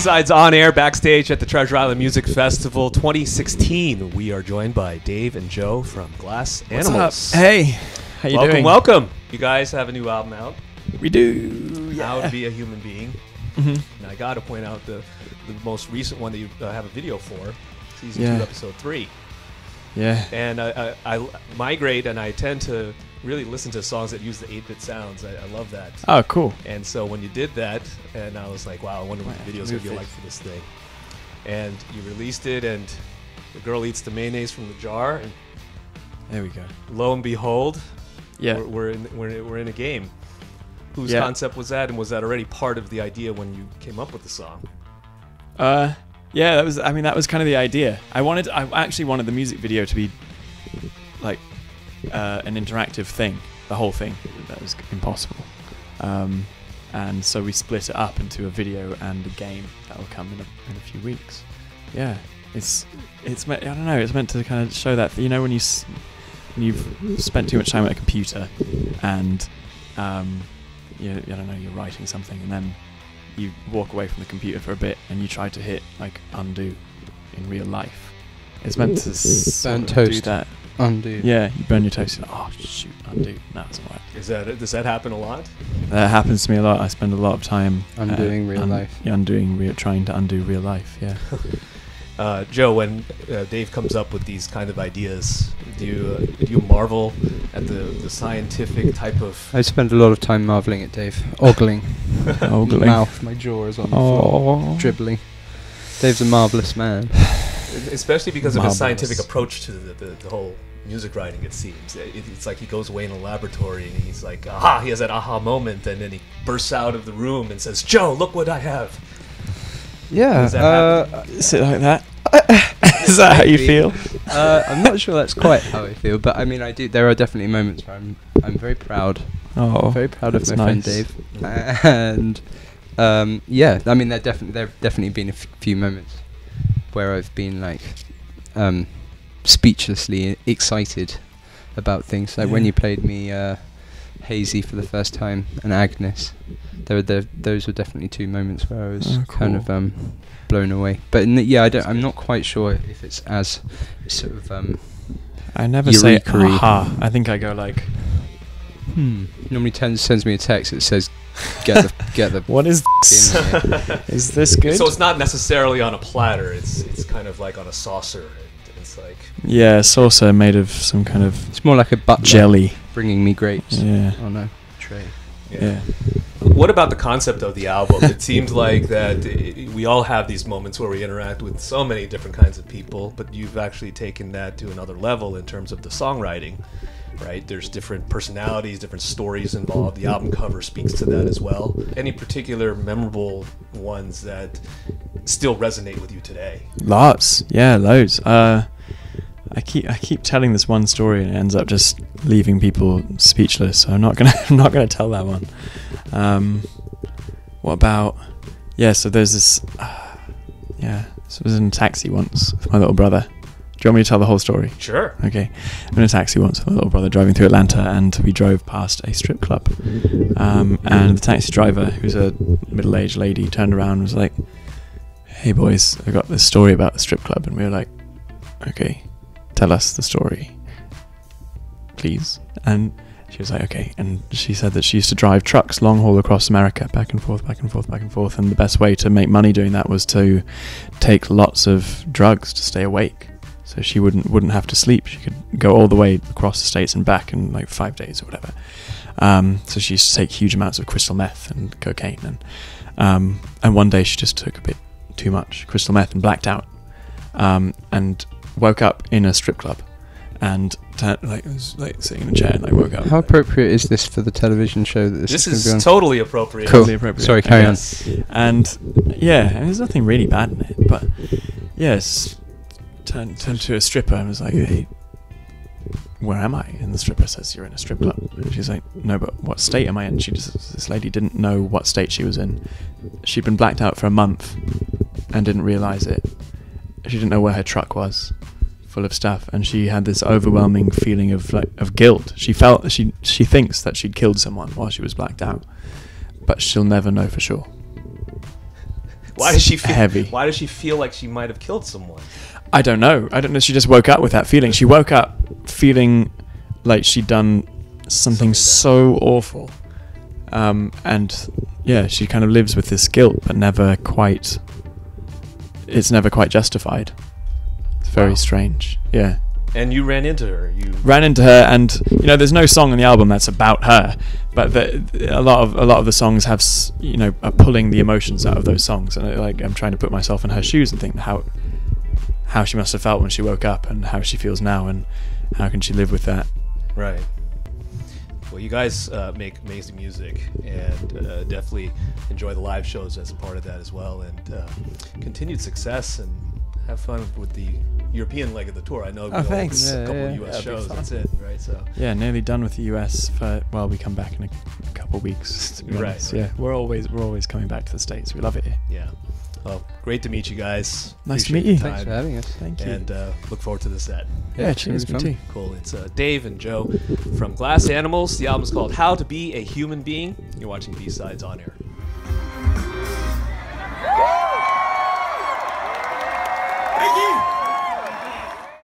B-Sides on air backstage at the Treasure Island Music Festival 2016. We are joined by Dave and Joe from Glass Animals. What's up? Hey, how you doing? Welcome. You guys have a new album out. We do. Yeah. How to Be a Human Being. Mm-hmm. And I got to point out the most recent one that you have a video for, Season 2, Episode 3. Yeah. And I migrate and I tend to really listen to songs that use the 8-bit sounds. I love that. Oh, cool. And so when you did that, and I was like, wow, I wonder what the video's going to be like for this thing. And you released it, and the girl eats the mayonnaise from the jar, and there we go. Lo and behold, yeah, we're in a game. Whose concept was that, and was that already part of the idea when you came up with the song? Yeah, that was. I mean, that was kind of the idea. I actually wanted the music video to be like an interactive thing, the whole thing. That was impossible. And so we split it up into a video and a game that will come in a few weeks. Yeah, it's I don't know. It's meant to kind of show that, you know, when you've spent too much time at a computer and I don't know, you're writing something and then you walk away from the computer for a bit and you try to hit like undo in real life. It's meant to do that. Undo. Yeah, you burn your toast. And, oh shoot, undo. No, it doesn't work. Does that happen a lot? That happens to me a lot. I spend a lot of time undoing real life. Yeah, trying to undo real life. Yeah. Joe, when Dave comes up with these kind of ideas, do you marvel at the scientific type of? I spend a lot of time marveling at Dave, ogling. Ogling. Mouth, my jaw is on the floor, dribbling. Dave's a marvelous man. Especially because of his scientific approach to the whole music writing, it seems. It's like he goes away in a laboratory and he's like, aha, he has that aha moment, and then he bursts out of the room and says, Joe, look what I have. Yeah. Is it like that? Is that how you feel? I'm not sure that's quite how I feel, but I mean, I do. There are definitely moments where I'm very proud. Oh, I'm very proud of my friend Dave. And yeah, I mean, there definitely been a few moments where I've been like speechlessly excited about things. Like when you played me Hazy for the first time and Agnes, those were definitely two moments where I was kind of blown away. But I'm not quite sure if it's as sort of I never say aha. I think I go like Normally sends me a text that says get the what is this? Is this good? So it's not necessarily on a platter, it's kind of like on a saucer. It's like a saucer made of some kind of, it's more like a butler jelly bringing me grapes on a tray. Yeah. What about the concept of the album? It seems like that we all have these moments where we interact with so many different kinds of people, but you've actually taken that to another level in terms of the songwriting, right? There's different personalities, different stories involved. The album cover speaks to that as well. Any particular memorable ones that still resonate with you today? Lots. Yeah, loads. I keep telling this one story and it ends up just leaving people speechless. So I'm not gonna tell that one. What about? Yeah. So there's this. So I was in a taxi once with my little brother. Do you want me to tell the whole story? Sure. Okay. I'm in a taxi once with my little brother driving through Atlanta, and we drove past a strip club. And the taxi driver, who's a middle-aged lady, turned around and was like, "Hey boys, I got this story about the strip club." And we were like, "Okay, tell us the story, please." And she was like, "Okay." And she said that she used to drive trucks long haul across America, back and forth, back and forth, back and forth. And the best way to make money doing that was to take lots of drugs to stay awake. So she wouldn't have to sleep. She could go all the way across the states and back in like 5 days or whatever. So she used to take huge amounts of crystal meth and cocaine. And one day she just took a bit too much crystal meth and blacked out. And woke up in a strip club. And was like sitting in a chair and I woke up. How appropriate is this for the television show that this is going to be on? Totally appropriate. Cool. Totally appropriate. Sorry, carry on. And there's nothing really bad in it, but yes. Turned to a stripper and was like, "Hey, where am I?" And the stripper says, "You're in a strip club." And she's like, "No, but what state am I in?" This lady didn't know what state she was in. She'd been blacked out for a month and didn't realize it. She didn't know where her truck was, full of stuff, and she had this overwhelming feeling of guilt. She thinks that she'd killed someone while she was blacked out, but she'll never know for sure. Why does she feel heavy. Why does she feel like she might have killed someone? I don't know. She just woke up with that feeling. She woke up feeling like she'd done something so awful. And yeah, she kind of lives with this guilt, but it's never quite justified. It's very strange. Yeah. And you ran into her. You ran into her, and there's no song on the album that's about her, but a lot of the songs have are pulling the emotions out of those songs, and I'm trying to put myself in her shoes and think how she must have felt when she woke up, and how she feels now, and how can she live with that. Right. Well, you guys make amazing music, and definitely enjoy the live shows as a part of that as well, and continued success, and have fun with the European leg of the tour. I know thanks. A couple of US shows, that's it, right? So yeah, nearly done with the US we come back in a couple of weeks, to be honest. Yeah, we're always coming back to the States. We love it here. Yeah. Well, great to meet you guys. Nice to meet you. Thanks for having us. Thank you. And look forward to the set. Yeah, cheers, me too. Cool. It's Dave and Joe from Glass Animals. The album's called How to Be a Human Being. You're watching B-Sides on Air. Thank you.